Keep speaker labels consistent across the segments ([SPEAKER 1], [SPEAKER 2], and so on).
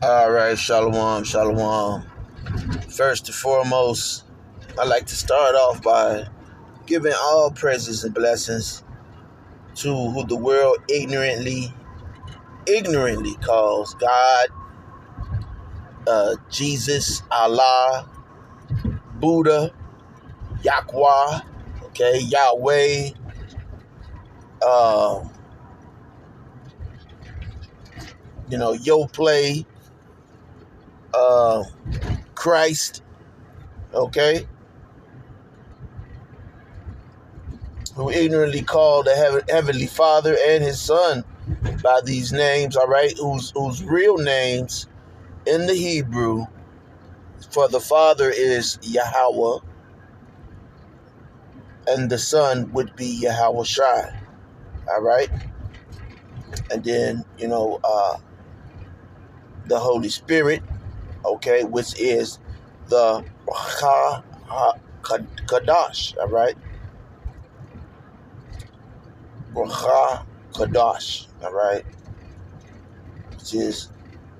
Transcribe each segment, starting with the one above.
[SPEAKER 1] All right, shalom, shalom. First and foremost, I'd like to start off by giving all praises and blessings to who the world ignorantly calls God, Jesus, Allah, Buddha, Yahweh, okay, Yahweh, uh, Yo Play, uh, Christ, okay, who ignorantly called the Heavenly Father and His Son by these names, all right, whose real names in the Hebrew for the Father is Yahweh, and the Son would be Yahweh Shai, all right, and then the Holy Spirit, okay, which is the Kadash, all right, Kadash, all right, which is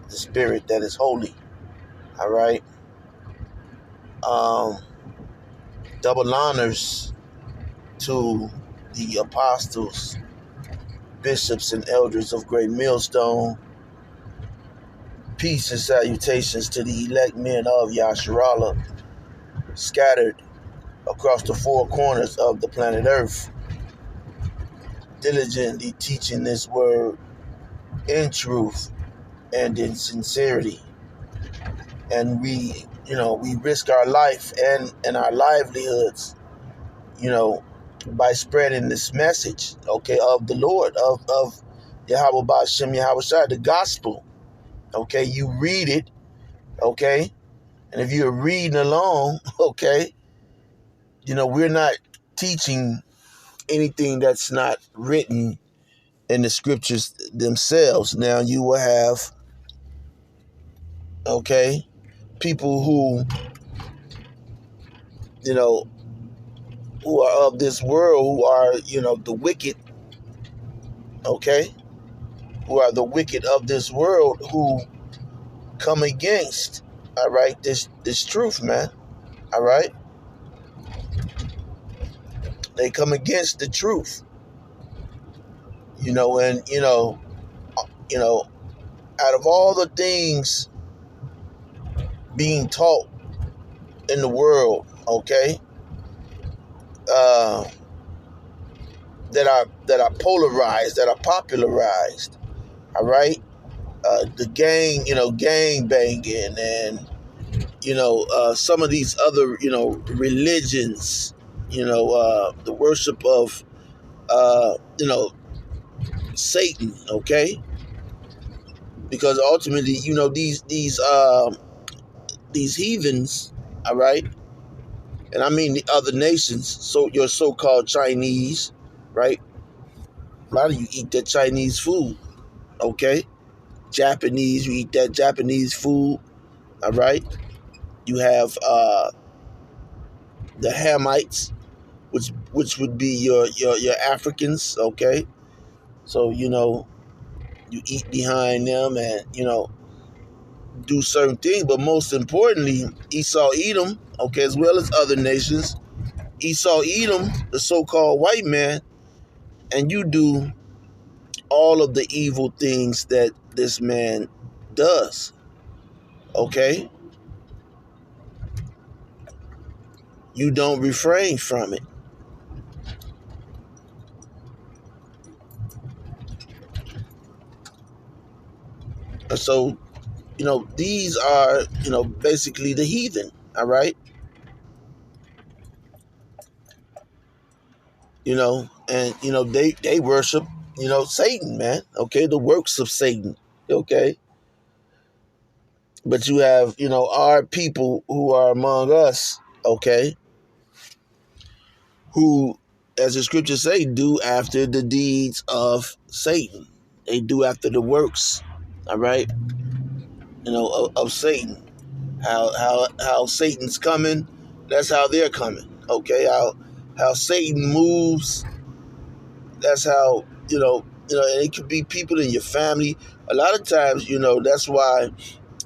[SPEAKER 1] the Spirit that is holy, all right. Um, Double honors to the apostles, bishops, and elders of Great Millstone. Peace and salutations to the elect men of Yasharallah, scattered across the four corners of the planet Earth, diligently teaching this word in truth and in sincerity. And we risk our life and our livelihoods, by spreading this message, okay, of the Lord, of Yahweh Ba'Shem Yahweh Shai, the gospel. Okay, you read it, okay, and if you're reading along, okay, we're not teaching anything that's not written in the scriptures themselves. Now you will have, okay, people who are of this world, who are, the wicked, okay, who are the wicked of this world, who come against, all right, this truth, man, all right. They come against the truth, and out of all the things being taught in the world, okay, that are polarized, that are popularized, all right, the gang banging, and some of these other religions, the worship of Satan, okay, because ultimately these heathens, all right, and I mean the other nations, so your so-called Chinese, right? A lot of you eat that Chinese food, okay? Japanese, you eat that Japanese food, all right? You have the Hamites, which would be your Africans, okay? So you eat behind them and do certain things, but most importantly, Esau Edom, okay, as well as other nations. Esau Edom, the so-called white man, and you do all of the evil things that this man does, okay? You don't refrain from it. And so, these are, basically the heathen, all right? And, they worship, Satan, man, okay? The works of Satan, okay? But you have, our people who are among us, okay, who, as the scriptures say, do after the deeds of Satan. They do after the works, all right, of Satan. How Satan's coming, that's how they're coming, okay? How Satan moves, that's how, and it could be people in your family. A lot of times, that's why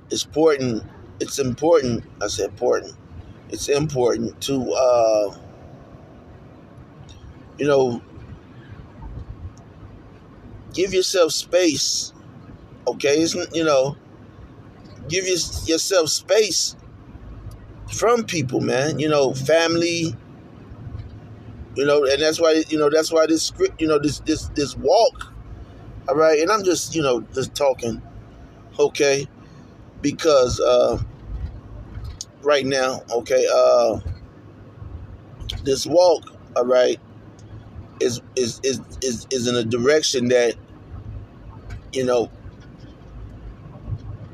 [SPEAKER 1] it's important. It's important. I said important. It's important to you know, give yourself space. Okay, isn't give yourself space from people, man. Family. And that's why this script. This walk. All right, and I'm just talking. Okay, because right now, okay, this walk. All right, is in a direction that you know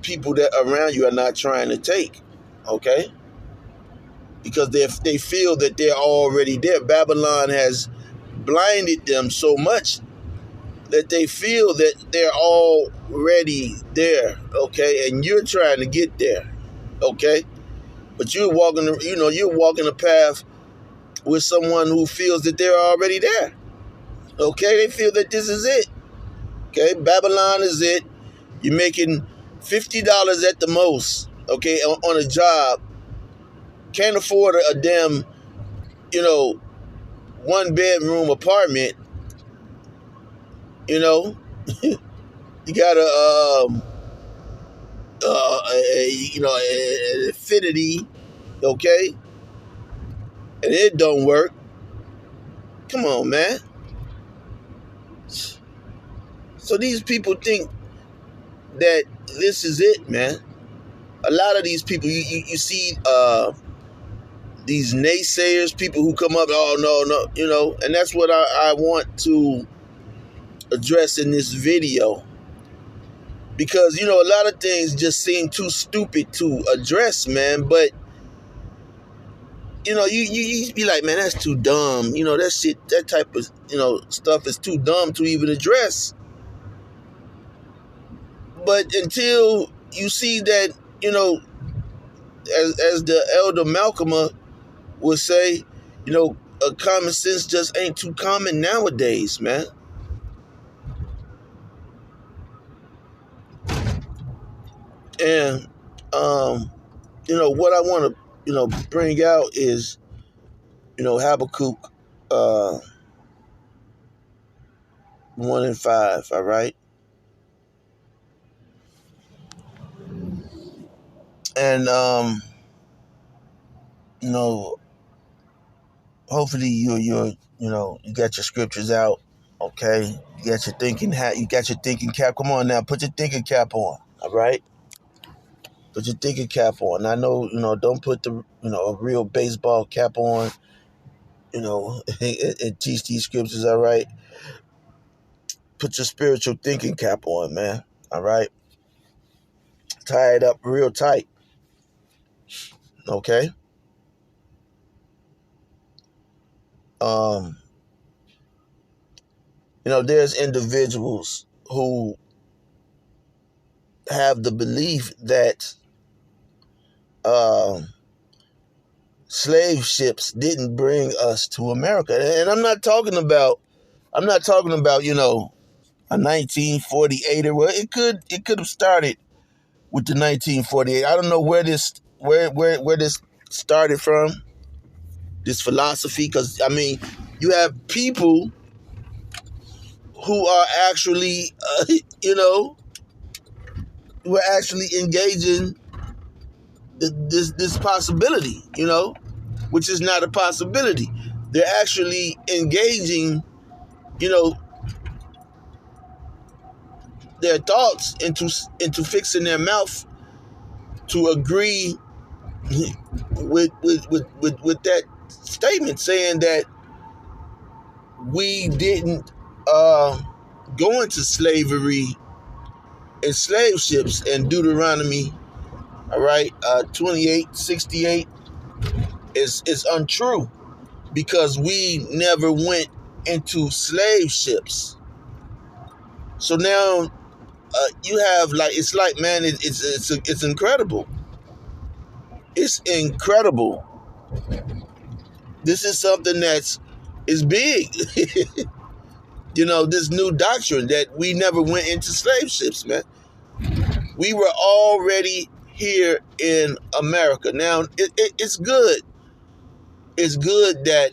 [SPEAKER 1] people that around you are not trying to take. Okay, because they feel that they're already there. Babylon has blinded them so much that they feel that they're already there, okay, and you're trying to get there, okay, but you're walking a path with someone who feels that they're already there, okay. They feel that this is it, okay. Babylon is it. You're making $50 at the most, okay, on a job. Can't afford a damn, you know, 1-bedroom apartment. You know, you got an affinity, okay, and it don't work. Come on, man. So these people think that this is it, man. A lot of these people, you see, these naysayers, people who come up, oh no, and that's what I want to address in this video, because a lot of things just seem too stupid to address, man. But you be like, man, that's too dumb. That shit, that type of stuff is too dumb to even address. But until you see that, as the elder Malcolm would say, common sense just ain't too common nowadays, man. And what I want to bring out is Habakkuk 1 and 5. All right, and hopefully you got your scriptures out. Okay, you got your thinking hat. You got your thinking cap. Come on now, put your thinking cap on. All right, put your thinking cap on. I know don't put the a real baseball cap on. And teach these scriptures. All right, put your spiritual thinking cap on, man. All right, tie it up real tight. Okay. Um, there's individuals who have the belief that slave ships didn't bring us to America. And I'm not talking about a 1948 or it could have started with the 1948. I don't know where this started from, this philosophy, because you have people who are actually who are actually engaging this possibility, which is not a possibility. They're actually engaging, their thoughts into fixing their mouth to agree with that statement, saying that we didn't go into slavery in slave ships. And Deuteronomy, all right, 28:68 is untrue, because we never went into slave ships. So now you have it's like, man, it's incredible. It's incredible. This is something is big. This new doctrine that we never went into slave ships, man. We were already here in America. Now, it's good. It's good that,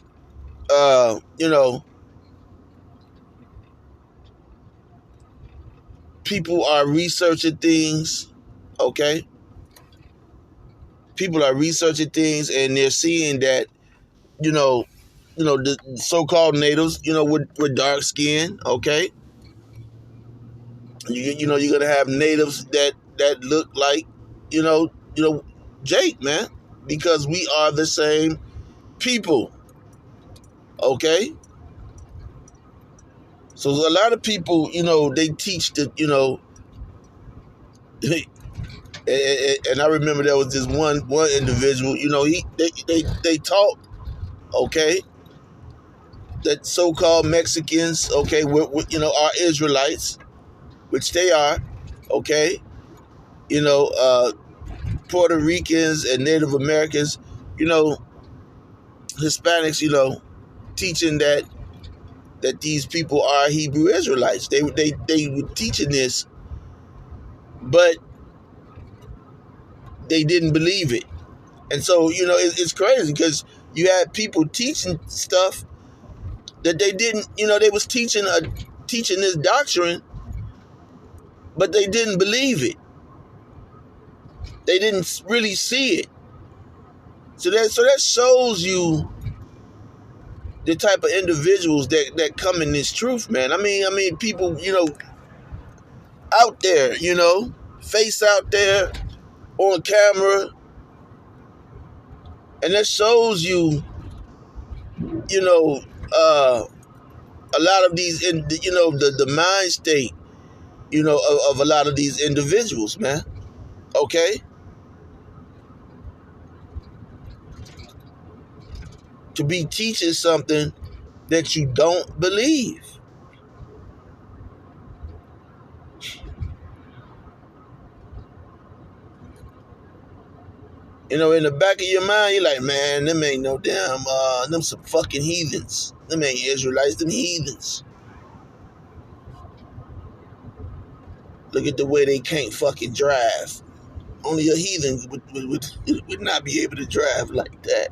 [SPEAKER 1] people are researching things, okay? People are researching things and they're seeing that, the so-called natives, with dark skin, okay? You're gonna have natives that look like, Jake, man, because we are the same people, okay? So a lot of people, they teach that, and I remember there was this one individual, they taught, okay, that so-called Mexicans, okay, are Israelites, which they are, okay, Puerto Ricans and Native Americans, Hispanics, teaching that these people are Hebrew Israelites. They were teaching this, but they didn't believe it. And so, it's crazy because you had people teaching stuff that they didn't, they was teaching this doctrine, but they didn't believe it. They didn't really see it. So that shows you the type of individuals that come in this truth, man. I mean, people, out there, face out there on camera, and that shows you, a lot of these, the mind state, of a lot of these individuals, man. Okay, to be teaching something that you don't believe. In the back of your mind, you're like, man, them ain't no damn, them some fucking heathens. Them ain't Israelites, them heathens. Look at the way they can't fucking drive. Only a heathen would not be able to drive like that.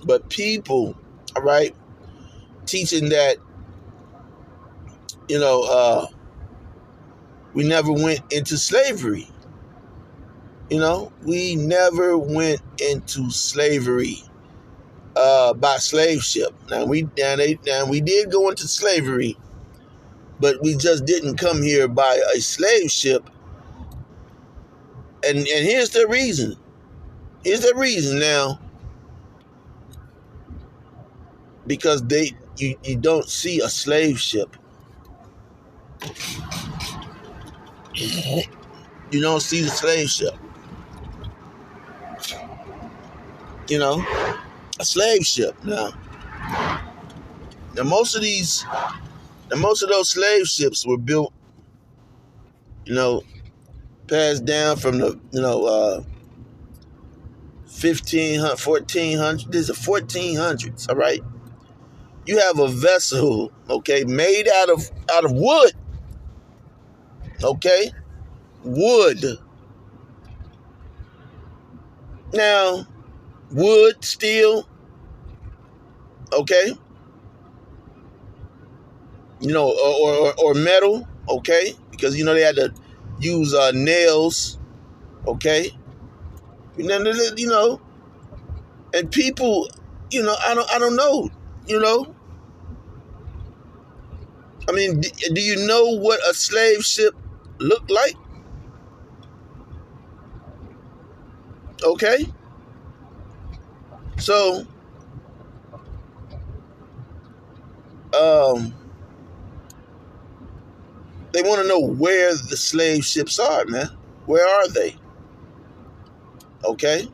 [SPEAKER 1] But people, all right, teaching that, we never went into slavery. We never went into slavery by slave ship. Now we did go into slavery, but we just didn't come here by a slave ship. And here's the reason. Here's the reason now. Because you don't see a slave ship. You don't see the slave ship. A slave ship now. Now most of those slave ships were built, passed down from the 1500, 1400. This is the 1400s, all right? You have a vessel, okay, made out of wood, okay? Wood. Now, wood, steel, okay? Or metal, okay? Because, they had to use nails, okay? And people, I don't know, I mean, do you know what a slave ship looked like? Okay? So, they want to know where the slave ships are, man. Where are they? Okay?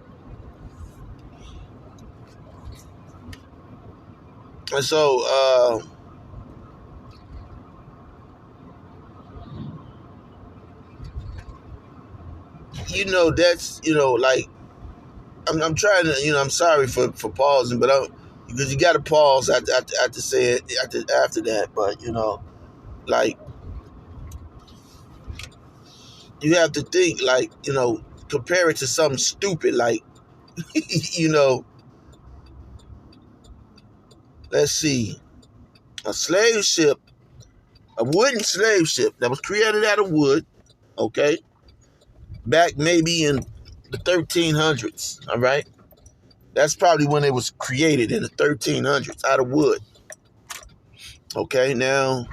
[SPEAKER 1] And so, that's, like, I'm trying to, I'm sorry for pausing, but because you got to pause after say it after that. But like you have to think, like compare it to something stupid, like you know. Let's see, a slave ship, a wooden slave ship that was created out of wood. Okay, back maybe in the 1300s. All right, that's probably when it was created, in the 1300s, out of wood. Okay, now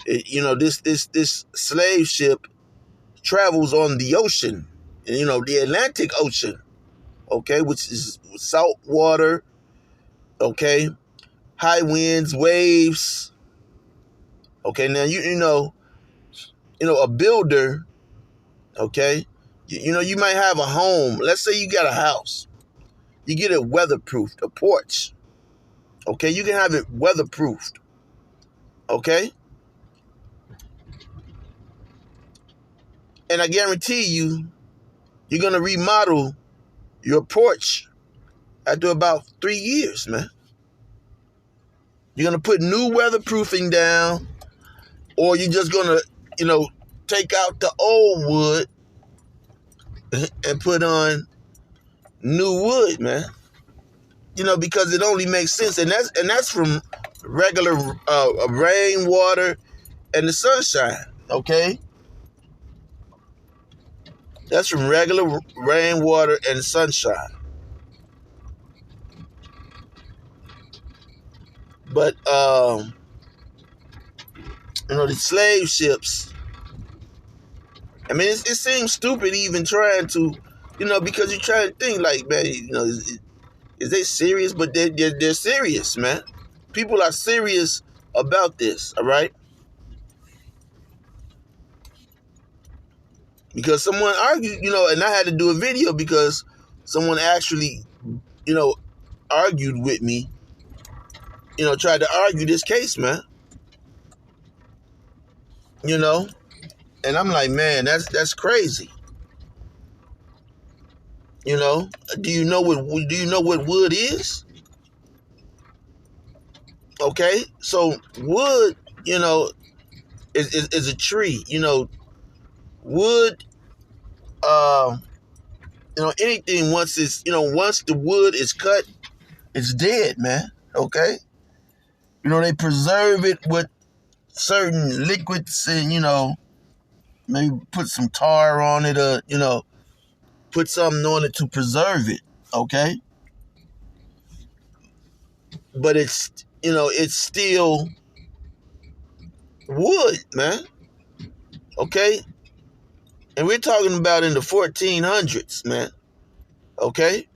[SPEAKER 1] this slave ship travels on the ocean, the Atlantic Ocean, okay, which is salt water, okay, high winds, waves. Okay, now a builder, okay, you might have a home. Let's say you got a house, you get it weatherproofed, a porch. Okay, you can have it weatherproofed. Okay, and I guarantee you're gonna remodel your porch after about 3 years, man. You're gonna put new weatherproofing down, or you're just gonna, take out the old wood and put on new wood, man. Because it only makes sense, and that's from regular rainwater and the sunshine. Okay, that's from regular rainwater and sunshine. But the slave ships. I mean, it seems stupid even trying to, because you're trying to think like, man, is they serious? But they're serious, man. People are serious about this, all right? Because someone argued, and I had to do a video because someone actually, argued with me, tried to argue this case, man. And I'm like, man, that's crazy. Do you know what wood is? Okay, so wood, is a tree. Wood, anything once the wood is cut, it's dead, man. Okay, they preserve it with certain liquids, and maybe put some tar on it, or put something on it to preserve it. Okay, but it's still wood, man. Okay, and we're talking about in the 1400s, man. Okay,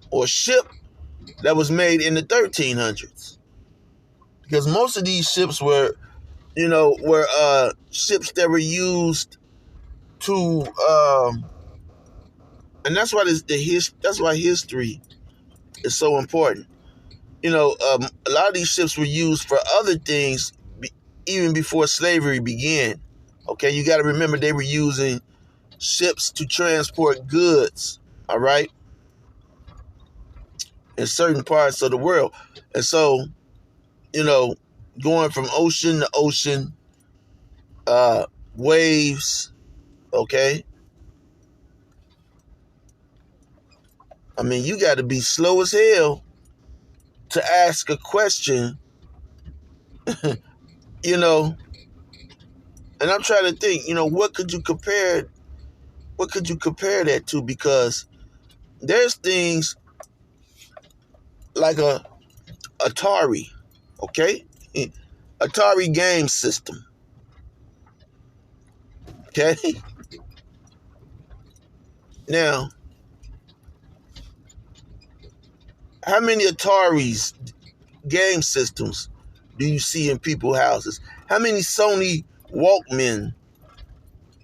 [SPEAKER 1] or ship that was made in the 1300s, because most of these ships were ships that were used to and that's why that's why history is so important. A lot of these ships were used for other things even before slavery began. Okay, you got to remember they were using ships to transport goods, all right, in certain parts of the world. And so, going from ocean to ocean, waves, okay? I mean, you got to be slow as hell to ask a question, you know, and I'm trying to think, what could you compare that to? Because there's things like a Atari, okay? Atari game system, okay? Now, how many Ataris game systems do you see in people's houses? How many Sony Walkmen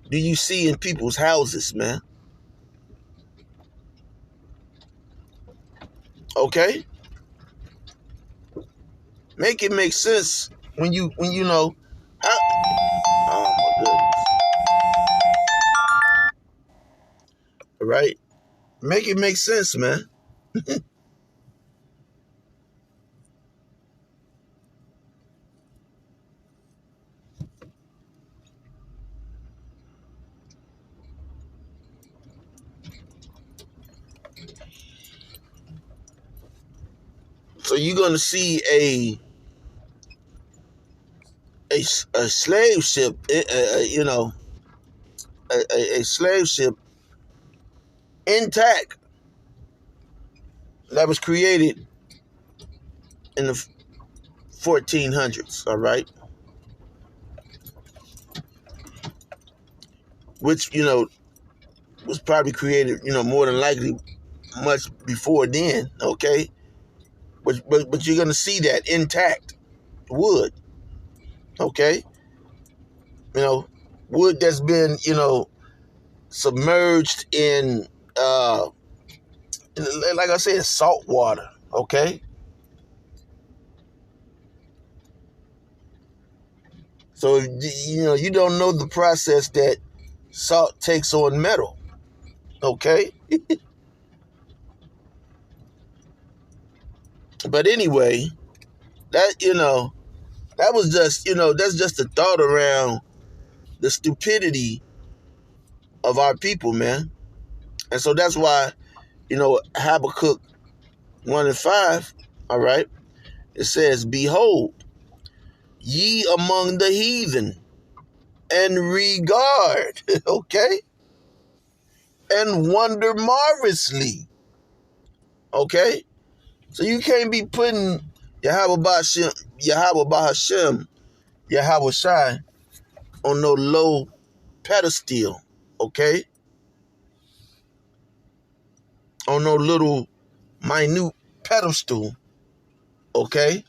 [SPEAKER 1] do you see in people's houses, man? Okay? Make it make sense when you know how. Oh my goodness. All right? Make it make sense, man. So you're going to see a slave ship, a slave ship intact that was created in the 1400s, all right? Which, was probably created, more than likely much before then, okay? But you're going to see that intact wood, okay? You know, wood that's been, submerged in, like I said, salt water, okay? So, you don't know the process that salt takes on metal, okay? But anyway, that, that was just, that's just a thought around the stupidity of our people, man. And so that's why, Habakkuk 1 and 5, all right, it says, behold, ye among the heathen, and regard, okay, and wonder marvelously, okay? So you can't be putting Yahweh Bahashem, Yahweh Shai on no low pedestal, okay? On no little minute pedestal, okay?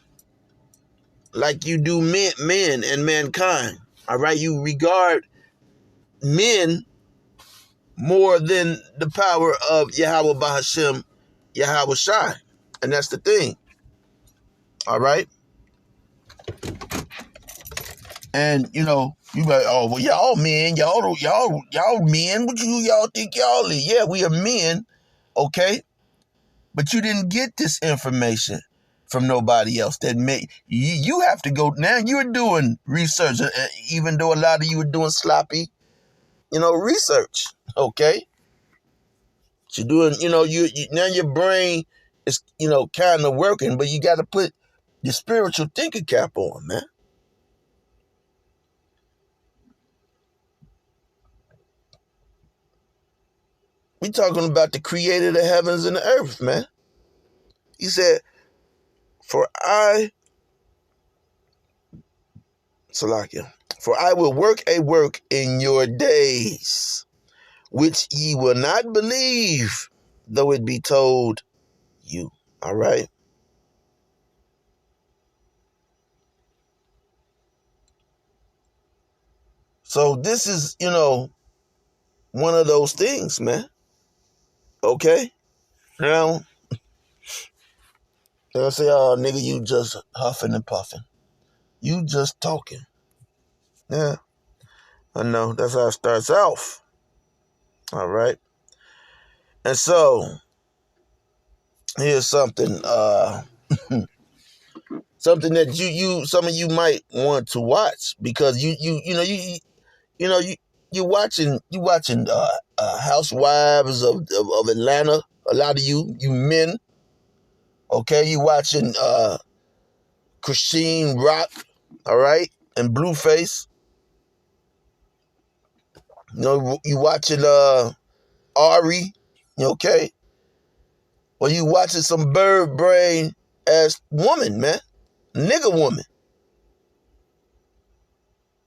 [SPEAKER 1] Like you do men and mankind, all right? You regard men more than the power of Yahweh Bahashem, Yahweh Shai. And that's the thing, all right? And, you like, oh, well, y'all men, y'all men, what y'all think y'all is? Yeah, we are men, okay? But you didn't get this information from nobody else. That you have to go, now you're doing research, even though a lot of you are doing sloppy, research, okay? You're doing, you now your brain is, kind of working, but you got to put your spiritual thinking cap on, man. We talking about the creator of the heavens and the earth, man. He said, Salakia, for I will work a work in your days, which ye will not believe, though it be told you. All right? So this is, one of those things, man. Okay? Now, they'll say, oh, nigga, you just huffing and puffing. You just talking. Yeah, I know. That's how it starts off. All right? And so, here's something, something that some of you might want to watch, because you watching Housewives of Atlanta. A lot of you men, okay, you watching Christine Rock, all right, and Blueface. You watching Ari, okay? Well, you watching some bird brain ass woman, man, nigga woman.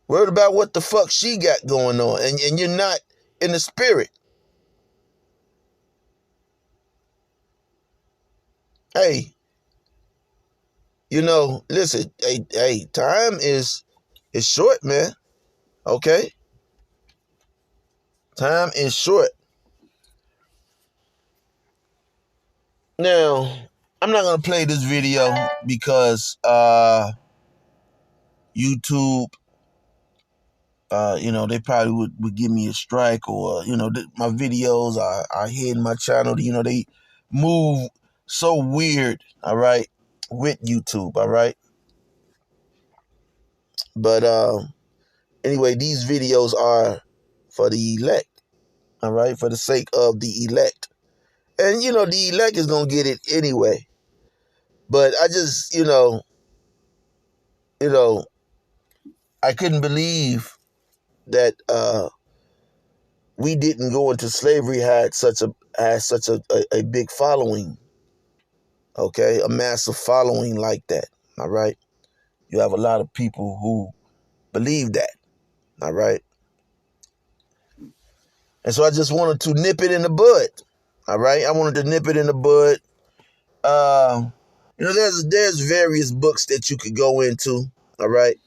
[SPEAKER 1] Worried about what the fuck she got going on, and you're not in the spirit. Hey, listen, hey, time is short, man. Okay? Time is short. Now, I'm not gonna play this video because YouTube, they probably would give me a strike, or my videos are hidden my channel. They move so weird, all right, with YouTube, all right? But anyway, these videos are for the elect, all right, for the sake of the elect. And, the elect is going to get it anyway. But I just, you know, I couldn't believe that we didn't go into slavery had such a big following, okay? A massive following like that, all right? You have a lot of people who believe that, all right? And so I just wanted to nip it in the bud, all right? I wanted to nip it in the bud. There's various books that you could go into, all right,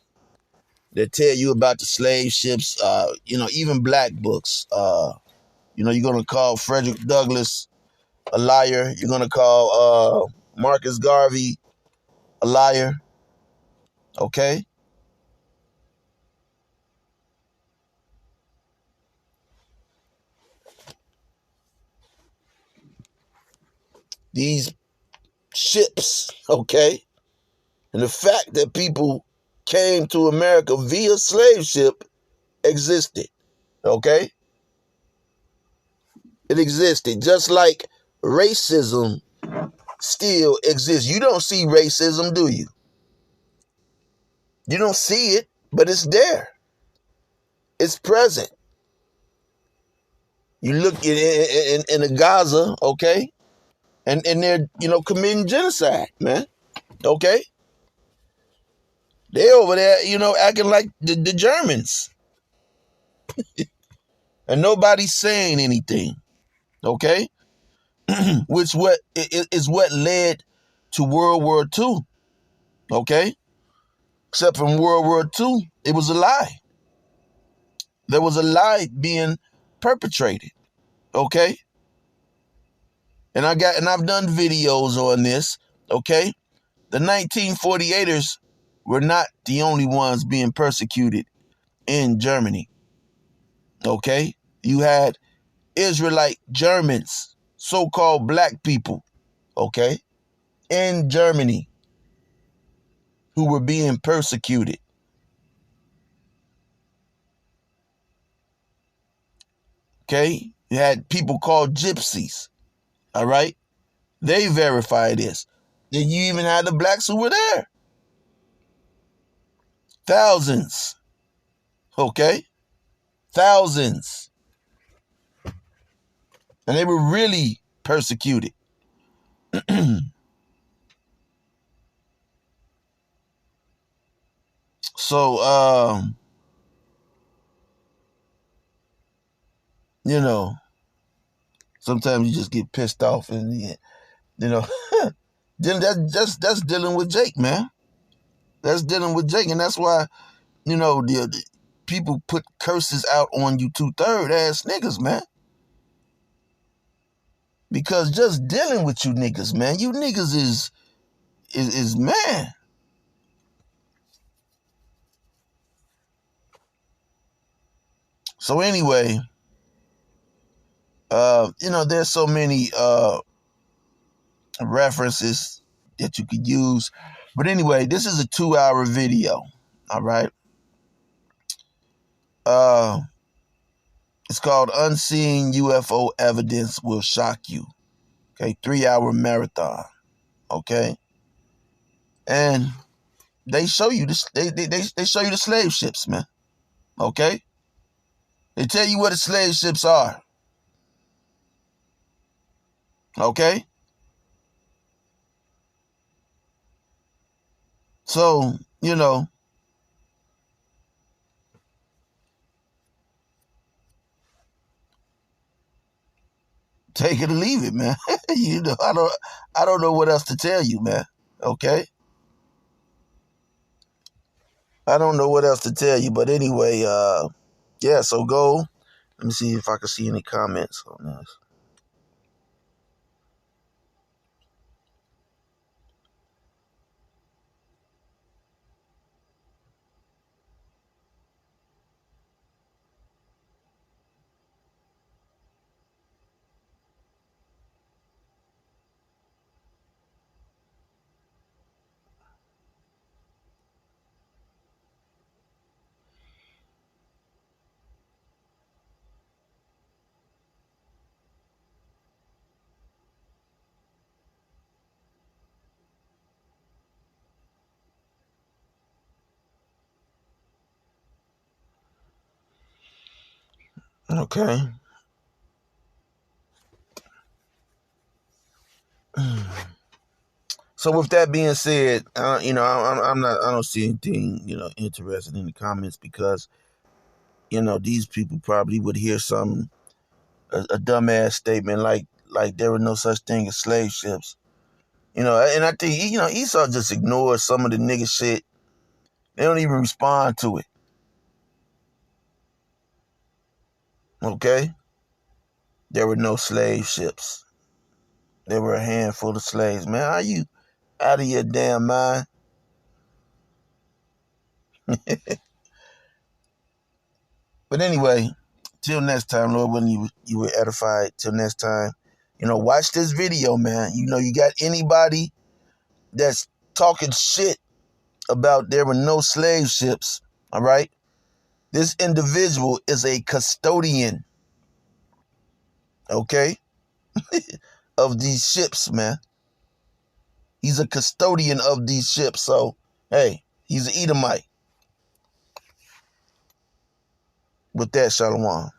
[SPEAKER 1] that tell you about the slave ships, even black books. You're going to call Frederick Douglass a liar. You're going to call Marcus Garvey a liar, okay? These ships, okay? And the fact that people came to America via slave ship existed, okay? It existed, just like racism still exists. You don't see racism, do you? You don't see it, but it's there. It's present. You look in the Gaza, okay? And they're, committing genocide, man, okay? They over there, acting like the Germans. And nobody's saying anything, okay? Which is what led to World War II, okay? Except from World War II, it was a lie. There was a lie being perpetrated, okay? And I've done videos on this, okay? The 1948ers were not the only ones being persecuted in Germany, okay? You had Israelite Germans, so-called black people, okay, in Germany who were being persecuted. Okay? You had people called gypsies, all right? They verify this. Then you even had the blacks who were there. Thousands, okay? Thousands. And they were really persecuted. So, sometimes you just get pissed off and, that's dealing with Jake, man. That's dealing with Jake. And that's why, the people put curses out on you 2/3 ass niggas, man. Because just dealing with you niggas, man, you niggas is man. So anyway, there's so many references that you could use. But anyway, this is a 2-hour video. All right. It's called Unseen UFO Evidence Will Shock You. Okay, 3-hour marathon. Okay. And they show you this. They show you the slave ships, man. Okay. They tell you what the slave ships are. Okay. So take it or leave it, man. I don't know what else to tell you, man. Okay. I don't know what else to tell you, but anyway, yeah. So go. Let me see if I can see any comments on this. Okay. So with that being said, I'm not. I don't see anything, interesting in the comments because, these people probably would hear a dumbass statement like there were no such thing as slave ships. And I think, Esau just ignores some of the nigga shit. They don't even respond to it. Okay? There were no slave ships. There were a handful of slaves. Man, are you out of your damn mind? But anyway, till next time, Lord, when you were edified. Till next time, watch this video, man. You got anybody that's talking shit about there were no slave ships, all right? This individual is a custodian, okay, of these ships, man. He's a custodian of these ships. So, hey, he's an Edomite. With that, Shalom.